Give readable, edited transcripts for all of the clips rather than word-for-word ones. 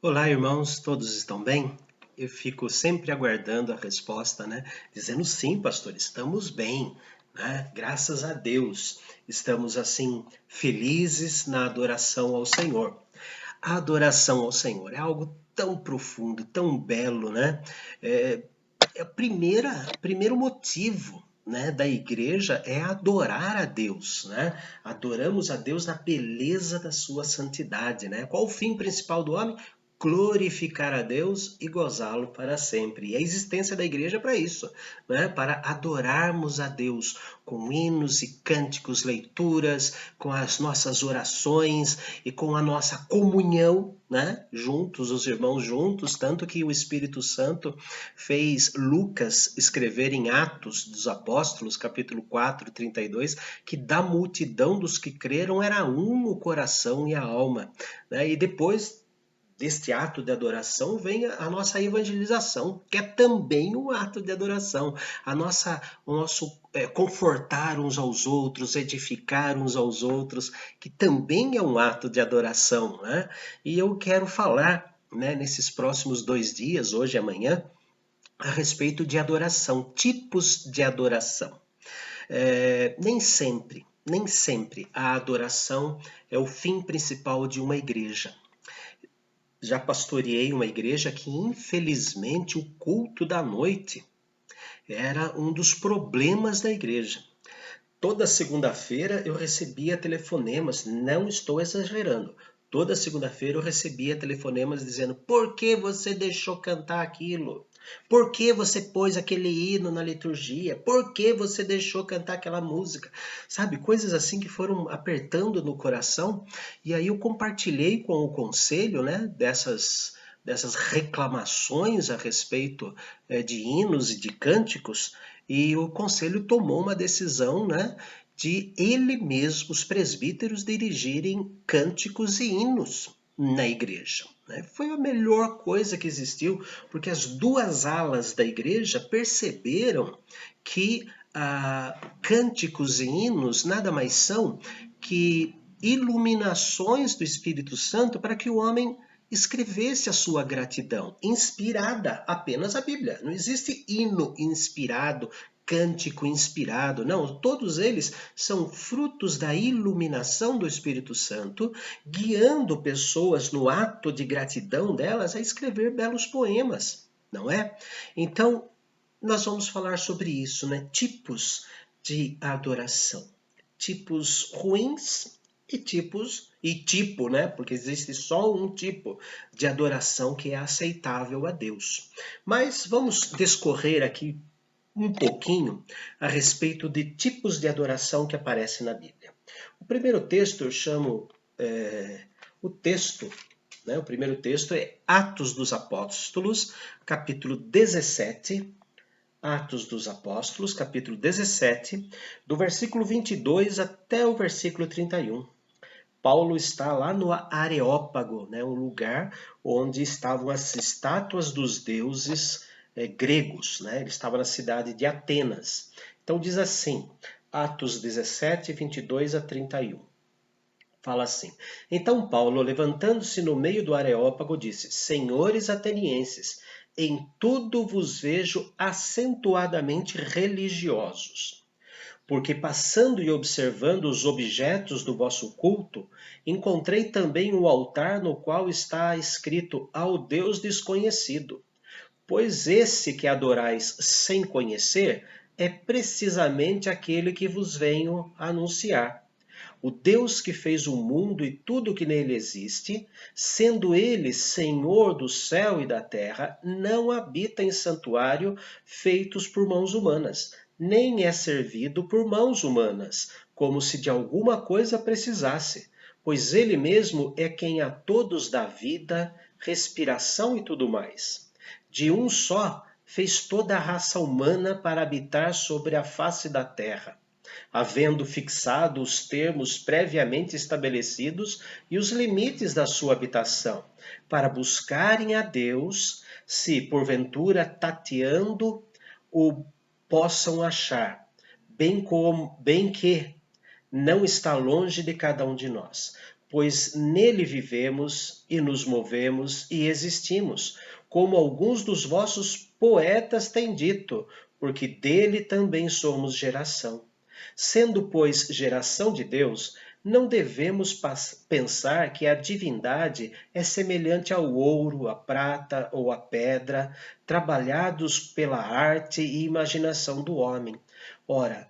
Olá, irmãos, todos estão bem? Eu fico sempre aguardando a resposta, né? Dizendo sim, pastor, estamos bem, né? Graças a Deus, estamos assim felizes na adoração ao Senhor. A adoração ao Senhor é algo tão profundo, tão belo, né? É primeiro motivo, né, da igreja é adorar a Deus, né? Adoramos a Deus na beleza da sua santidade, né? Qual o fim principal do homem? Glorificar a Deus e gozá-lo para sempre. E a existência da igreja é para isso, né? Para adorarmos a Deus com hinos e cânticos, leituras, com as nossas orações e com a nossa comunhão, né? Juntos, os irmãos juntos, tanto que o Espírito Santo fez Lucas escrever em Atos dos Apóstolos, capítulo 4, 32, que da multidão dos que creram era um o coração e a alma, né? E depois deste ato de adoração vem a nossa evangelização, que é também um ato de adoração. O nosso confortar uns aos outros, edificar uns aos outros, que também é um ato de adoração, né? E eu quero falar, né, nesses próximos 2 dias, hoje e amanhã, a respeito de adoração, tipos de adoração. Nem sempre a adoração é o fim principal de uma igreja. Já pastoreei uma igreja que, infelizmente, o culto da noite era um dos problemas da igreja. Toda segunda-feira eu recebia telefonemas, não estou exagerando. Toda segunda-feira eu recebia telefonemas dizendo: por que você deixou cantar aquilo? Por que você pôs aquele hino na liturgia? Por que você deixou cantar aquela música? Sabe, coisas assim que foram apertando no coração. E aí eu compartilhei com o conselho, né, dessas reclamações a respeito de hinos e de cânticos, e o conselho tomou uma decisão, né, de ele mesmo, os presbíteros, dirigirem cânticos e hinos na igreja. Né? Foi a melhor coisa que existiu, porque as duas alas da igreja perceberam que cânticos e hinos nada mais são que iluminações do Espírito Santo para que o homem escrevesse a sua gratidão, inspirada apenas a Bíblia. Não existe hino inspirado, cântico inspirado, não. Todos eles são frutos da iluminação do Espírito Santo, guiando pessoas no ato de gratidão delas a escrever belos poemas, não é? Então, nós vamos falar sobre isso, né? Tipos de adoração. Tipos ruins e tipo, né? Porque existe só um tipo de adoração que é aceitável a Deus. Mas vamos discorrer aqui um pouquinho a respeito de tipos de adoração que aparecem na Bíblia. O primeiro texto eu chamo o texto, né? O primeiro texto é Atos dos Apóstolos, capítulo 17. Atos dos Apóstolos, capítulo 17, do versículo 22 até o versículo 31. Paulo está lá no Areópago, né, um lugar onde estavam as estátuas dos deuses gregos. Né? Ele estava na cidade de Atenas. Então diz assim, Atos 17, 22 a 31. Fala assim: então Paulo, levantando-se no meio do Areópago, disse: senhores atenienses, em tudo vos vejo acentuadamente religiosos. Porque passando e observando os objetos do vosso culto, encontrei também o altar no qual está escrito ao Deus desconhecido. Pois esse que adorais sem conhecer é precisamente aquele que vos venho anunciar. O Deus que fez o mundo e tudo que nele existe, sendo ele Senhor do céu e da terra, não habita em santuário feitos por mãos humanas, nem é servido por mãos humanas, como se de alguma coisa precisasse, pois ele mesmo é quem a todos dá vida, respiração e tudo mais. De um só fez toda a raça humana para habitar sobre a face da terra, havendo fixado os termos previamente estabelecidos e os limites da sua habitação, para buscarem a Deus, se porventura tateando o possam achar, bem que não está longe de cada um de nós. pois nele vivemos e nos movemos e existimos, como alguns dos vossos poetas têm dito, porque dele também somos geração. Sendo, pois, geração de Deus, não devemos pensar que a divindade é semelhante ao ouro, à prata ou à pedra, trabalhados pela arte e imaginação do homem. Ora,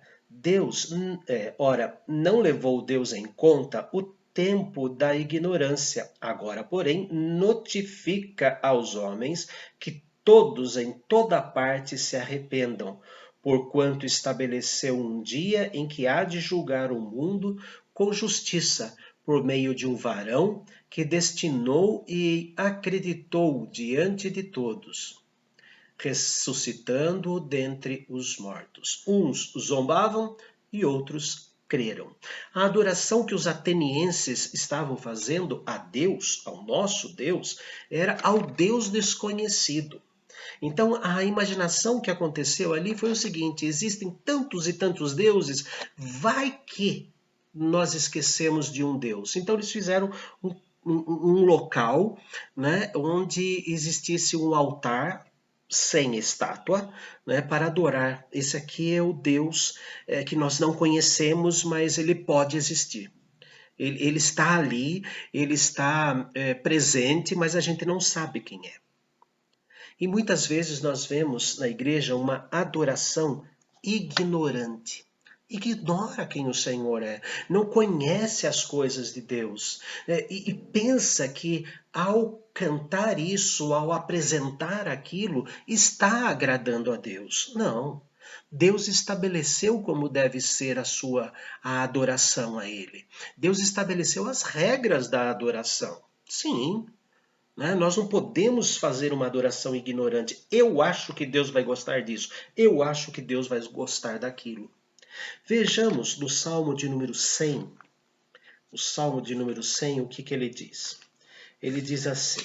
não levou Deus em conta o tempo da ignorância. Agora, porém, notifica aos homens que todos em toda parte se arrependam, porquanto estabeleceu um dia em que há de julgar o mundo com justiça, por meio de um varão que destinou e acreditou diante de todos, ressuscitando-o dentre os mortos. Uns zombavam e outros creram. A adoração que os atenienses estavam fazendo a Deus, ao nosso Deus, era ao Deus desconhecido. Então, a imaginação que aconteceu ali foi o seguinte: existem tantos e tantos deuses, vai que nós esquecemos de um Deus. Então, eles fizeram um local, né, onde existisse um altar sem estátua, né, para adorar. Esse aqui é o Deus que nós não conhecemos, mas ele pode existir. Ele está ali, ele está presente, mas a gente não sabe quem é. E muitas vezes nós vemos na igreja uma adoração ignorante. Ignora quem o Senhor é, não conhece as coisas de Deus e pensa que ao cantar isso, ao apresentar aquilo, está agradando a Deus. Não. Deus estabeleceu como deve ser a adoração a Ele. Deus estabeleceu as regras da adoração. Sim, né? Nós não podemos fazer uma adoração ignorante. Eu acho que Deus vai gostar disso. Eu acho que Deus vai gostar daquilo. Vejamos no Salmo de número 100. O Salmo de número 100, o que ele diz? Ele diz assim: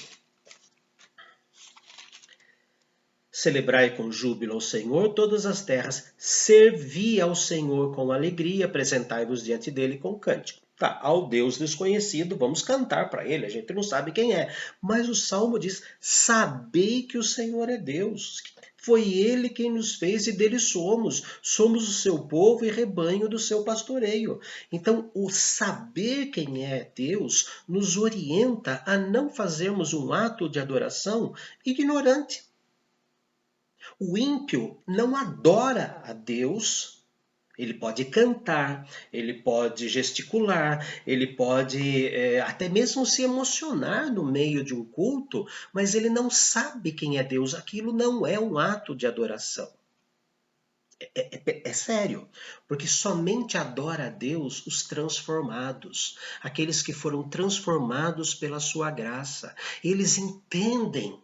celebrai com júbilo ao Senhor todas as terras, servi ao Senhor com alegria, apresentai-vos diante dele com cântico. Tá, ao Deus desconhecido, vamos cantar para ele, a gente não sabe quem é. Mas o Salmo diz, sabei que o Senhor é Deus. Foi ele quem nos fez e dele somos. Somos o seu povo e rebanho do seu pastoreio. Então, o saber quem é Deus nos orienta a não fazermos um ato de adoração ignorante. O ímpio não adora a Deus. Ele pode cantar, ele pode gesticular, ele pode até mesmo se emocionar no meio de um culto, mas ele não sabe quem é Deus. Aquilo não é um ato de adoração. É sério, porque somente adora a Deus os transformados, aqueles que foram transformados pela sua graça. Eles entendem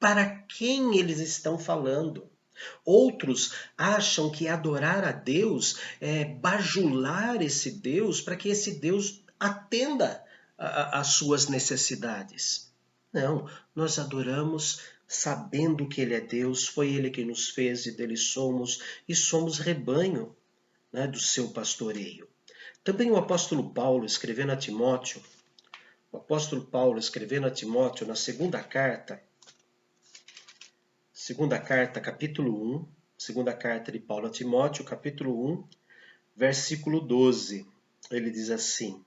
para quem eles estão falando. Outros acham que adorar a Deus é bajular esse Deus para que esse Deus atenda às suas necessidades. Não, nós adoramos sabendo que Ele é Deus, foi Ele que nos fez e dele somos, e somos rebanho, né, do seu pastoreio. Também o apóstolo Paulo, escrevendo a Timóteo, na segunda carta, capítulo 1, segunda carta de Paulo a Timóteo, capítulo 1, versículo 12. Ele diz assim: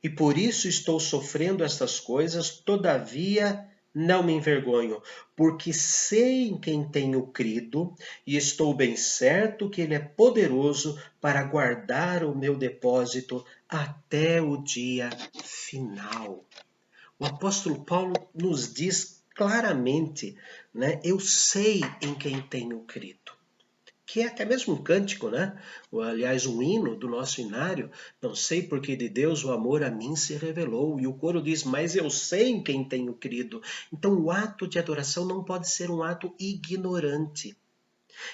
e por isso estou sofrendo estas coisas, todavia não me envergonho, porque sei em quem tenho crido e estou bem certo que Ele é poderoso para guardar o meu depósito até o dia final. O apóstolo Paulo nos diz claramente, né? Eu sei em quem tenho crido. Que é até mesmo um cântico, né? Aliás, um hino do nosso inário. Não sei porque de Deus o amor a mim se revelou. E o coro diz, mas eu sei em quem tenho crido. Então o ato de adoração não pode ser um ato ignorante.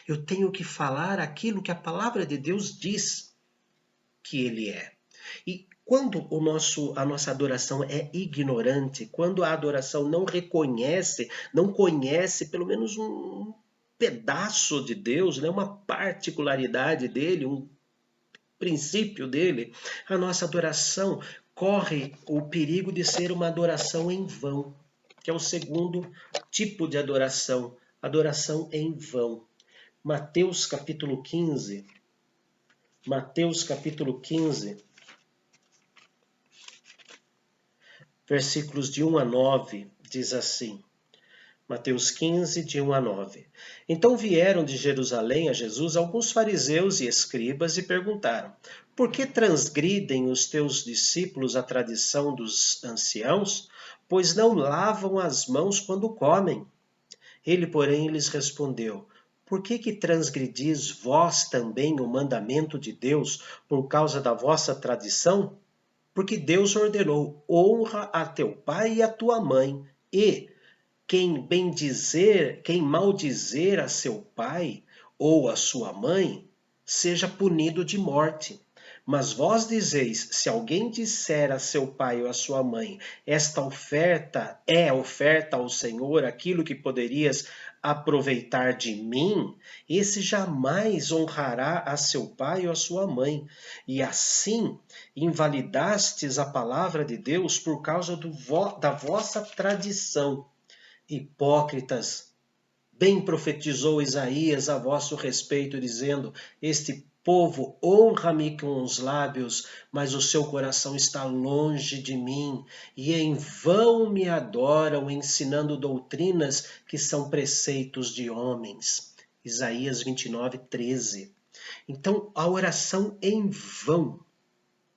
Eu tenho que falar aquilo que a palavra de Deus diz que ele é. E quando a nossa adoração é ignorante, quando a adoração não reconhece, não conhece pelo menos um pedaço de Deus, né, uma particularidade dele, um princípio dele, a nossa adoração corre o perigo de ser uma adoração em vão, que é o segundo tipo de adoração, adoração em vão. Mateus capítulo 15, versículos de 1 a 9, diz assim, Mateus 15, de 1 a 9. Então vieram de Jerusalém a Jesus alguns fariseus e escribas e perguntaram, por que transgridem os teus discípulos a tradição dos anciãos, pois não lavam as mãos quando comem? Ele, porém, lhes respondeu, por que transgredis vós também o mandamento de Deus por causa da vossa tradição? Porque Deus ordenou, honra a teu pai e a tua mãe, e quem maldizer a seu pai ou a sua mãe, seja punido de morte. Mas vós dizeis, se alguém disser a seu pai ou a sua mãe, esta oferta é oferta ao Senhor, aquilo que poderias aproveitar de mim, esse jamais honrará a seu pai ou a sua mãe. E assim invalidastes a palavra de Deus por causa da vossa tradição. Hipócritas, bem profetizou Isaías a vosso respeito, dizendo, este povo honra-me com os lábios, mas o seu coração está longe de mim, e em vão me adoram, ensinando doutrinas que são preceitos de homens. Isaías 29, 13. Então, a oração em vão.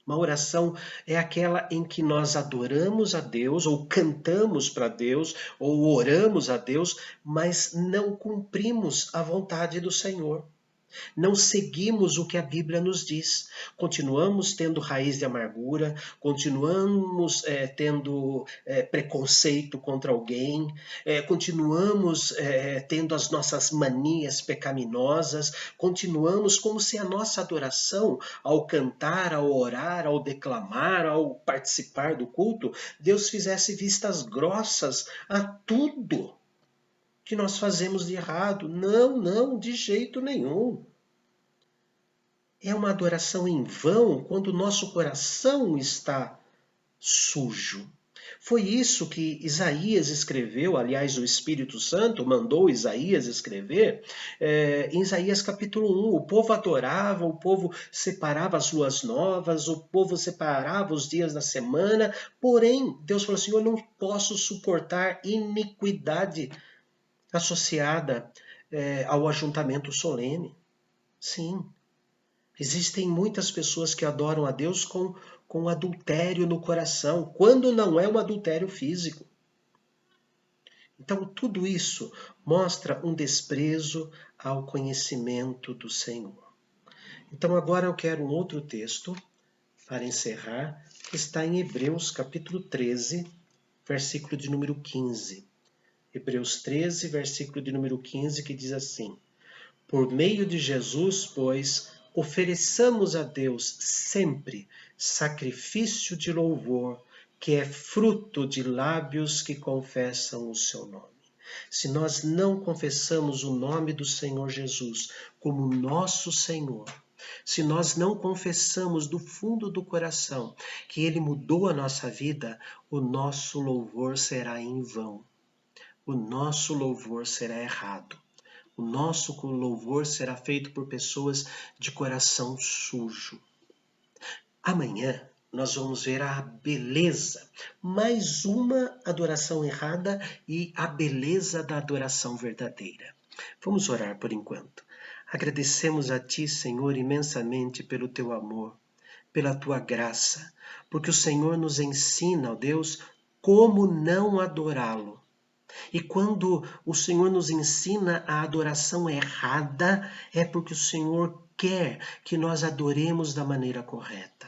Uma oração é aquela em que nós adoramos a Deus, ou cantamos para Deus, ou oramos a Deus, mas não cumprimos a vontade do Senhor. Não seguimos o que a Bíblia nos diz. Continuamos tendo raiz de amargura, continuamos tendo preconceito contra alguém, continuamos tendo as nossas manias pecaminosas, continuamos como se a nossa adoração, ao cantar, ao orar, ao declamar, ao participar do culto, Deus fizesse vistas grossas a tudo que nós fazemos de errado. Não, de jeito nenhum. É uma adoração em vão quando o nosso coração está sujo. Foi isso que Isaías escreveu, aliás, o Espírito Santo mandou Isaías escrever, em Isaías capítulo 1. O povo adorava, o povo separava as luas novas, o povo separava os dias da semana, porém, Deus falou assim, eu não posso suportar iniquidade associada ao ajuntamento solene. Sim, existem muitas pessoas que adoram a Deus com adultério no coração, quando não é um adultério físico. Então, tudo isso mostra um desprezo ao conhecimento do Senhor. Então, agora eu quero um outro texto para encerrar, que está em Hebreus capítulo 13, versículo de número 15. Hebreus 13, versículo de número 15, que diz assim, por meio de Jesus, pois, ofereçamos a Deus sempre sacrifício de louvor, que é fruto de lábios que confessam o seu nome. Se nós não confessamos o nome do Senhor Jesus como nosso Senhor, se nós não confessamos do fundo do coração que Ele mudou a nossa vida, o nosso louvor será em vão. O nosso louvor será errado. O nosso louvor será feito por pessoas de coração sujo. Amanhã nós vamos ver a beleza, mais uma adoração errada e a beleza da adoração verdadeira. Vamos orar por enquanto. Agradecemos a Ti, Senhor, imensamente pelo Teu amor, pela Tua graça, porque o Senhor nos ensina, ó Deus, como não adorá-lo. E quando o Senhor nos ensina a adoração errada, é porque o Senhor quer que nós adoremos da maneira correta.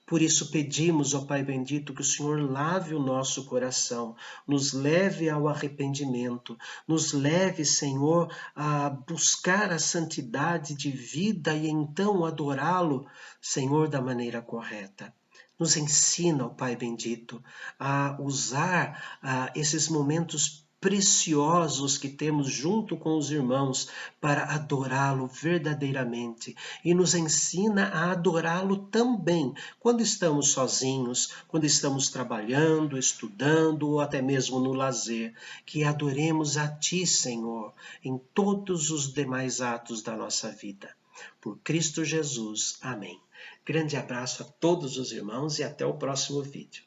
Por isso pedimos, ó Pai bendito, que o Senhor lave o nosso coração, nos leve ao arrependimento, nos leve, Senhor, a buscar a santidade de vida e então adorá-lo, Senhor, da maneira correta. Nos ensina, ó Pai bendito, a usar esses momentos preciosos que temos junto com os irmãos para adorá-lo verdadeiramente. E nos ensina a adorá-lo também quando estamos sozinhos, quando estamos trabalhando, estudando ou até mesmo no lazer. Que adoremos a Ti, Senhor, em todos os demais atos da nossa vida. Por Cristo Jesus. Amém. Grande abraço a todos os irmãos e até o próximo vídeo.